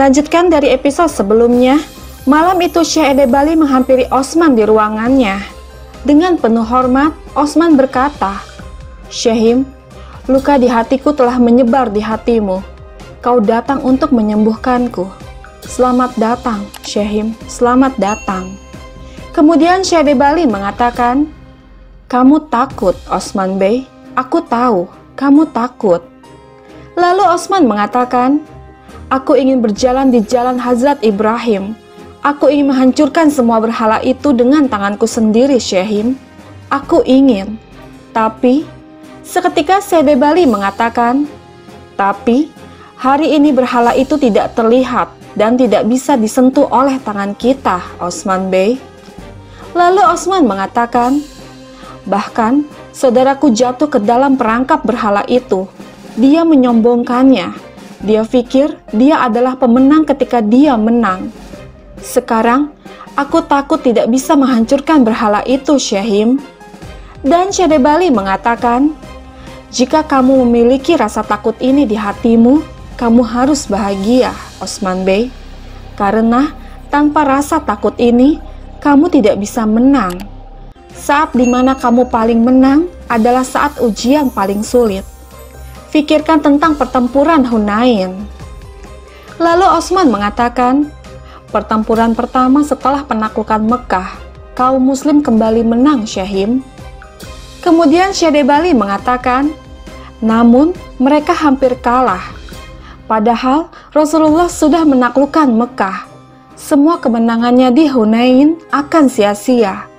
Melanjutkan dari episode sebelumnya, malam itu Syekh Edebali menghampiri Osman di ruangannya. Dengan penuh hormat, Osman berkata, "Syahim, luka di hatiku telah menyebar di hatimu. Kau datang untuk menyembuhkanku. Selamat datang, Syahim, selamat datang." Kemudian Syekh Edebali mengatakan, "Kamu takut, Osman Bey. Aku tahu, kamu takut." Lalu Osman mengatakan, "Aku ingin berjalan di jalan Hazrat Ibrahim. Aku ingin menghancurkan semua berhala itu dengan tanganku sendiri, Syahim. Aku ingin." Tapi, seketika Syekh Edebali mengatakan, "Tapi, hari ini berhala itu tidak terlihat dan tidak bisa disentuh oleh tangan kita, Osman Bey." Lalu Osman mengatakan, "Bahkan, saudaraku jatuh ke dalam perangkap berhala itu. Dia menyombongkannya. Dia pikir dia adalah pemenang ketika dia menang. Sekarang, aku takut tidak bisa menghancurkan berhala itu, Syahim." Dan Syekh Edebali mengatakan, "Jika kamu memiliki rasa takut ini di hatimu, kamu harus bahagia, Osman Bey. Karena tanpa rasa takut ini, kamu tidak bisa menang. Saat dimana kamu paling menang adalah saat ujian paling sulit. Pikirkan tentang pertempuran Hunain." Lalu Osman mengatakan, "Pertempuran pertama setelah penaklukan Mekah, kaum muslim kembali menang, Syahim." Kemudian Syekh Edebali mengatakan, "Namun mereka hampir kalah. Padahal Rasulullah sudah menaklukkan Mekah. Semua kemenangannya di Hunain akan sia-sia.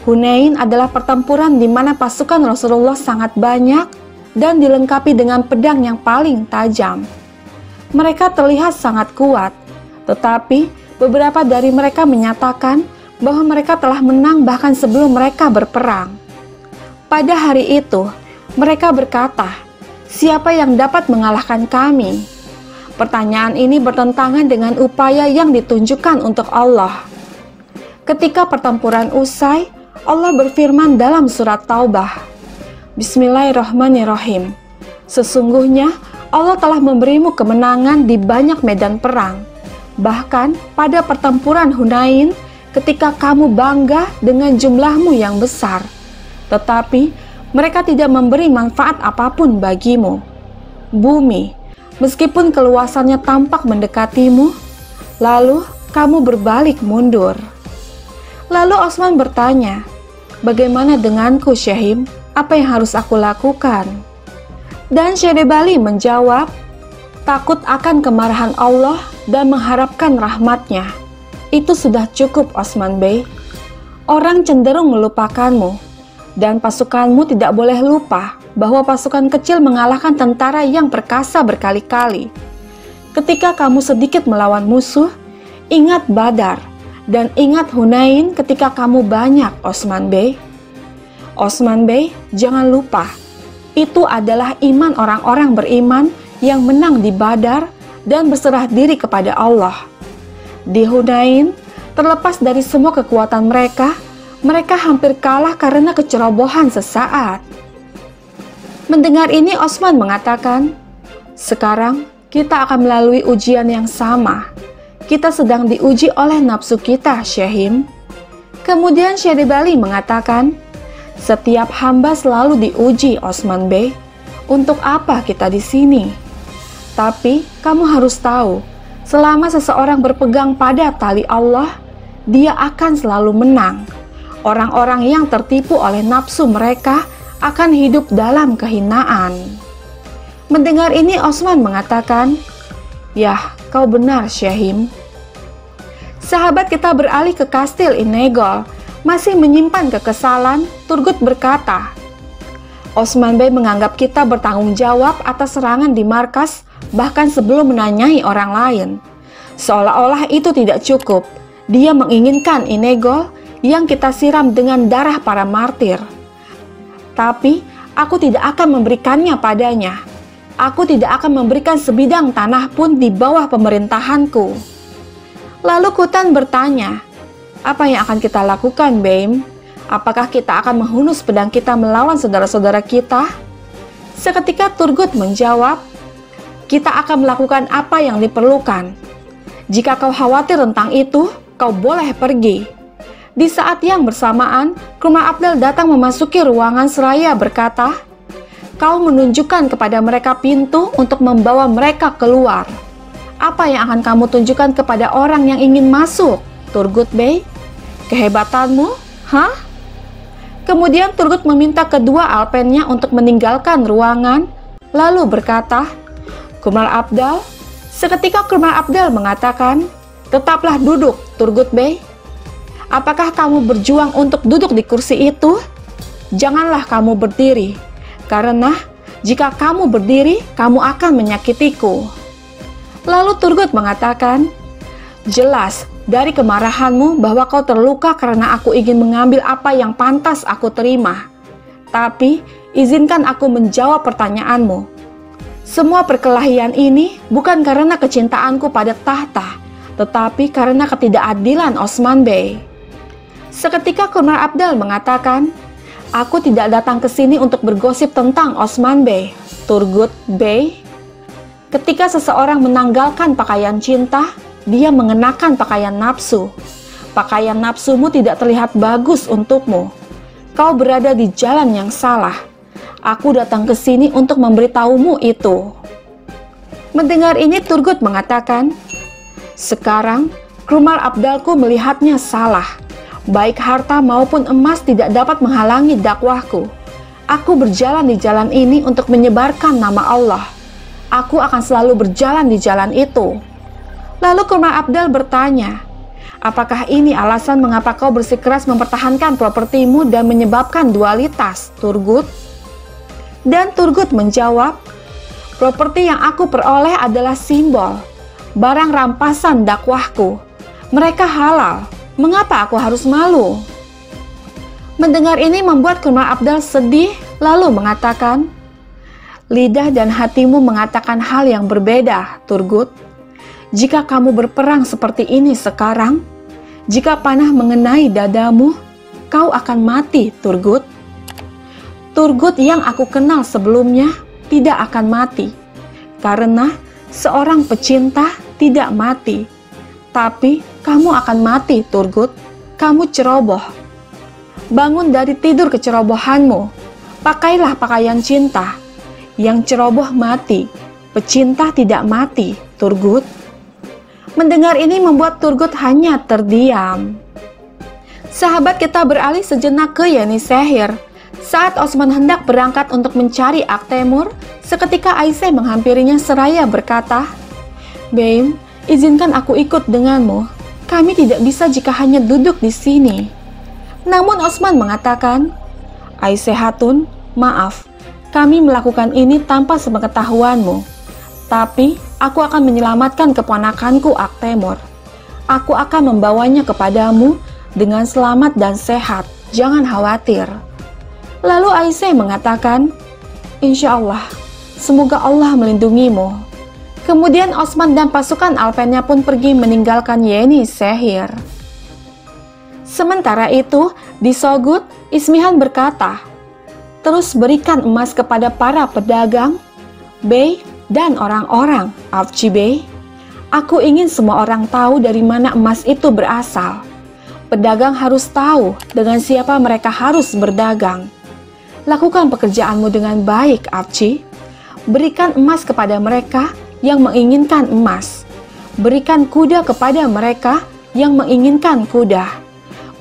Hunain adalah pertempuran di mana pasukan Rasulullah sangat banyak dan dilengkapi dengan pedang yang paling tajam. Mereka terlihat sangat kuat, tetapi beberapa dari mereka menyatakan bahwa mereka telah menang bahkan sebelum mereka berperang. Pada hari itu, mereka berkata, 'Siapa yang dapat mengalahkan kami?' Pertanyaan ini bertentangan dengan upaya yang ditunjukkan untuk Allah. Ketika pertempuran usai, Allah berfirman dalam surat Taubah, Bismillahirrahmanirrahim. Sesungguhnya Allah telah memberimu kemenangan di banyak medan perang. Bahkan pada pertempuran Hunain ketika kamu bangga dengan jumlahmu yang besar. Tetapi mereka tidak memberi manfaat apapun bagimu. Bumi, meskipun keluasannya tampak mendekatimu, lalu kamu berbalik mundur." Lalu Osman bertanya, "Bagaimana denganku, Syahim? Apa yang harus aku lakukan?" Dan Syekh Edebali menjawab, "Takut akan kemarahan Allah dan mengharapkan rahmatnya. Itu sudah cukup, Osman Bey. Orang cenderung melupakanmu, dan pasukanmu tidak boleh lupa bahwa pasukan kecil mengalahkan tentara yang perkasa berkali-kali. Ketika kamu sedikit melawan musuh, ingat Badar, dan ingat Hunain ketika kamu banyak, Osman Bey. Osman Bey, jangan lupa, itu adalah iman orang-orang beriman yang menang di Badar dan berserah diri kepada Allah. Di Hunain, terlepas dari semua kekuatan mereka, mereka hampir kalah karena kecerobohan sesaat." Mendengar ini Osman mengatakan, "Sekarang kita akan melalui ujian yang sama. Kita sedang diuji oleh nafsu kita, Syahim." Kemudian Syekh Edebali mengatakan, "Setiap hamba selalu diuji, Osman Bey. Untuk apa kita di sini? Tapi kamu harus tahu, selama seseorang berpegang pada tali Allah, dia akan selalu menang. Orang-orang yang tertipu oleh nafsu mereka akan hidup dalam kehinaan." Mendengar ini Osman mengatakan, "Yah, kau benar, Syahim." Sahabat kita beralih ke kastil Inegol. Masih menyimpan kekesalan, Turgut berkata, "Osman Bey menganggap kita bertanggung jawab atas serangan di markas bahkan sebelum menanyai orang lain. Seolah-olah itu tidak cukup. Dia menginginkan Inegol yang kita siram dengan darah para martir. Tapi aku tidak akan memberikannya padanya. Aku tidak akan memberikan sebidang tanah pun di bawah pemerintahanku." Lalu Kutan bertanya, "Apa yang akan kita lakukan, Beim? Apakah kita akan menghunus pedang kita melawan saudara-saudara kita?" Seketika Turgut menjawab, "Kita akan melakukan apa yang diperlukan. Jika kau khawatir tentang itu, kau boleh pergi." Di saat yang bersamaan, Kumar Abdal datang memasuki ruangan seraya berkata, "Kau menunjukkan kepada mereka pintu untuk membawa mereka keluar. Apa yang akan kamu tunjukkan kepada orang yang ingin masuk, Turgut Bey? Kehebatanmu? Hah?" Kemudian Turgut meminta kedua alpennya untuk meninggalkan ruangan, lalu berkata, "Kumar Abdal." Seketika Kumar Abdal mengatakan, "Tetaplah duduk, Turgut Bey. Apakah kamu berjuang untuk duduk di kursi itu? Janganlah kamu berdiri, karena jika kamu berdiri, kamu akan menyakitiku." Lalu Turgut mengatakan, "Jelas dari kemarahanmu bahwa kau terluka karena aku ingin mengambil apa yang pantas aku terima. Tapi izinkan aku menjawab pertanyaanmu. Semua perkelahian ini bukan karena kecintaanku pada tahta, tetapi karena ketidakadilan Osman Bey." Seketika Kumar Abdal mengatakan, "Aku tidak datang ke sini untuk bergosip tentang Osman Bey, Turgut Bey. Ketika seseorang menanggalkan pakaian cinta, dia mengenakan pakaian nafsu. Pakaian nafsumu tidak terlihat bagus untukmu. Kau berada di jalan yang salah. Aku datang ke sini untuk memberitahumu itu." Mendengar ini Turgut mengatakan, "Sekarang Kumar Abdalku melihatnya salah. Baik harta maupun emas tidak dapat menghalangi dakwahku. Aku berjalan di jalan ini untuk menyebarkan nama Allah. Aku akan selalu berjalan di jalan itu." Lalu Kumar Abdal bertanya, "Apakah ini alasan mengapa kau bersikeras mempertahankan propertimu dan menyebabkan dualitas, Turgut?" Dan Turgut menjawab, "Properti yang aku peroleh adalah simbol, barang rampasan dakwahku. Mereka halal. Mengapa aku harus malu?" Mendengar ini membuat Kumar Abdal sedih, lalu mengatakan, "Lidah dan hatimu mengatakan hal yang berbeda, Turgut. Jika kamu berperang seperti ini sekarang, jika panah mengenai dadamu, kau akan mati, Turgut. Turgut yang aku kenal sebelumnya tidak akan mati, karena seorang pecinta tidak mati. Tapi kamu akan mati, Turgut. Kamu ceroboh. Bangun dari tidur kecerobohanmu. Pakailah pakaian cinta. Yang ceroboh mati, pecinta tidak mati, Turgut." Mendengar ini membuat Turgut hanya terdiam. Sahabat kita beralih sejenak ke Yeni Shahir. Saat Osman hendak berangkat untuk mencari Aktemur, seketika Aisyah menghampirinya seraya berkata, "Beim, izinkan aku ikut denganmu. Kami tidak bisa jika hanya duduk di sini." Namun Osman mengatakan, "Aisyah Hatun, maaf, kami melakukan ini tanpa sepengetahuanmu. Tapi aku akan menyelamatkan keponakanku Aktemur. Aku akan membawanya kepadamu dengan selamat dan sehat. Jangan khawatir." Lalu Aisyah mengatakan, "Insya Allah, semoga Allah melindungimu." Kemudian Osman dan pasukan alpennya pun pergi meninggalkan Yeni Shahir. Sementara itu, di Sogut, Ismihan berkata, "Terus berikan emas kepada para pedagang, Bey, dan orang-orang, Afci Bey. Aku ingin semua orang tahu dari mana emas itu berasal. Pedagang harus tahu dengan siapa mereka harus berdagang. Lakukan pekerjaanmu dengan baik, Afci. Berikan emas kepada mereka yang menginginkan emas. Berikan kuda kepada mereka yang menginginkan kuda.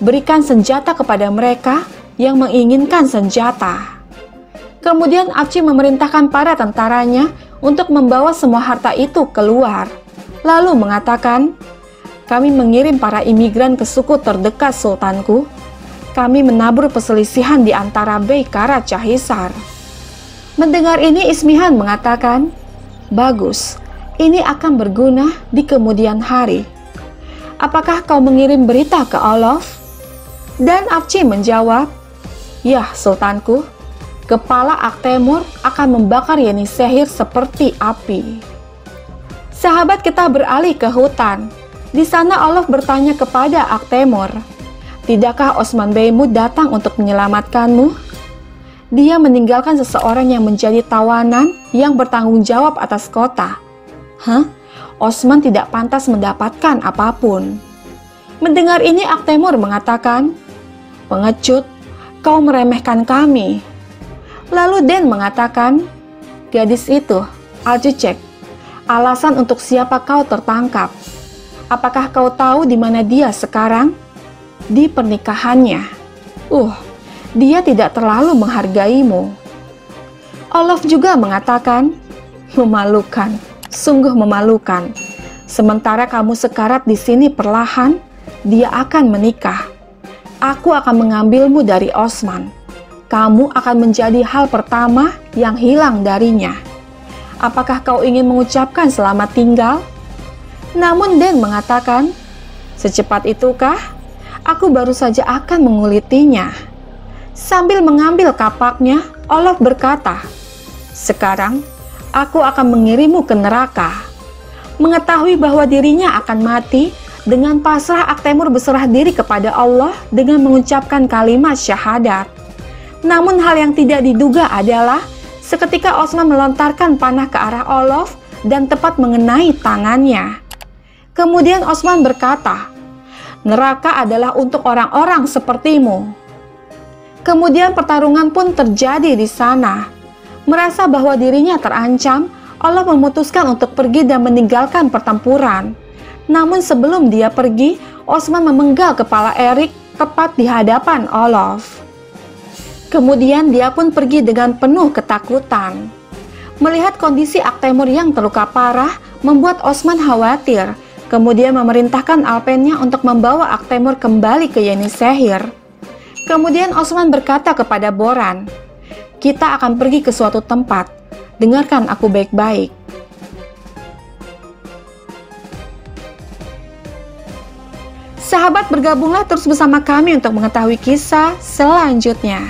Berikan senjata kepada mereka yang menginginkan senjata." Kemudian Afci memerintahkan para tentaranya untuk membawa semua harta itu keluar. Lalu mengatakan, "Kami mengirim para imigran ke suku terdekat sultanku. Kami menabur perselisihan di antara Bey Karacahisar." Mendengar ini Ismihan mengatakan, "Bagus, ini akan berguna di kemudian hari. Apakah kau mengirim berita ke Olof?" Dan Afci menjawab, "Ya, sultanku. Kepala Aktemur akan membakar Yeni Shahir seperti api." Sahabat kita beralih ke hutan. Di sana Olof bertanya kepada Aktemur, "Tidakkah Osman Beymu datang untuk menyelamatkanmu? Dia meninggalkan seseorang yang menjadi tawanan yang bertanggung jawab atas kota." "Hah? Osman tidak pantas mendapatkan apapun. Mendengar ini Aktemur mengatakan, "Pengecut, kau meremehkan kami." Lalu Den mengatakan, "Gadis itu, Aljucek, alasan untuk siapa kau tertangkap. Apakah kau tahu di mana dia sekarang?" "Di pernikahannya." Dia tidak terlalu menghargaimu." Olaf juga mengatakan, "Memalukan, sungguh memalukan. Sementara kamu sekarat di sini perlahan, dia akan menikah. Aku akan mengambilmu dari Osman. Kamu akan menjadi hal pertama yang hilang darinya. Apakah kau ingin mengucapkan selamat tinggal?" Namun Den mengatakan, "Secepat itukah? Aku baru saja akan mengulitinya." Sambil mengambil kapaknya, Olaf berkata, "Sekarang aku akan mengirimmu ke neraka." Mengetahui bahwa dirinya akan mati, dengan pasrah Aktemur berserah diri kepada Allah dengan mengucapkan kalimat syahadat. Namun hal yang tidak diduga adalah seketika Osman melontarkan panah ke arah Olaf dan tepat mengenai tangannya. Kemudian Osman berkata, "Neraka adalah untuk orang-orang sepertimu." Kemudian pertarungan pun terjadi di sana. Merasa bahwa dirinya terancam, Olaf memutuskan untuk pergi dan meninggalkan pertempuran. Namun sebelum dia pergi, Osman memenggal kepala Erik tepat di hadapan Olaf. Kemudian dia pun pergi dengan penuh ketakutan. Melihat kondisi Aktemur yang terluka parah, membuat Osman khawatir. Kemudian memerintahkan alpennya untuk membawa Aktemur kembali ke Yenisehir. Kemudian Osman berkata kepada Boran, "Kita akan pergi ke suatu tempat. Dengarkan aku baik-baik." Sahabat, bergabunglah terus bersama kami untuk mengetahui kisah selanjutnya.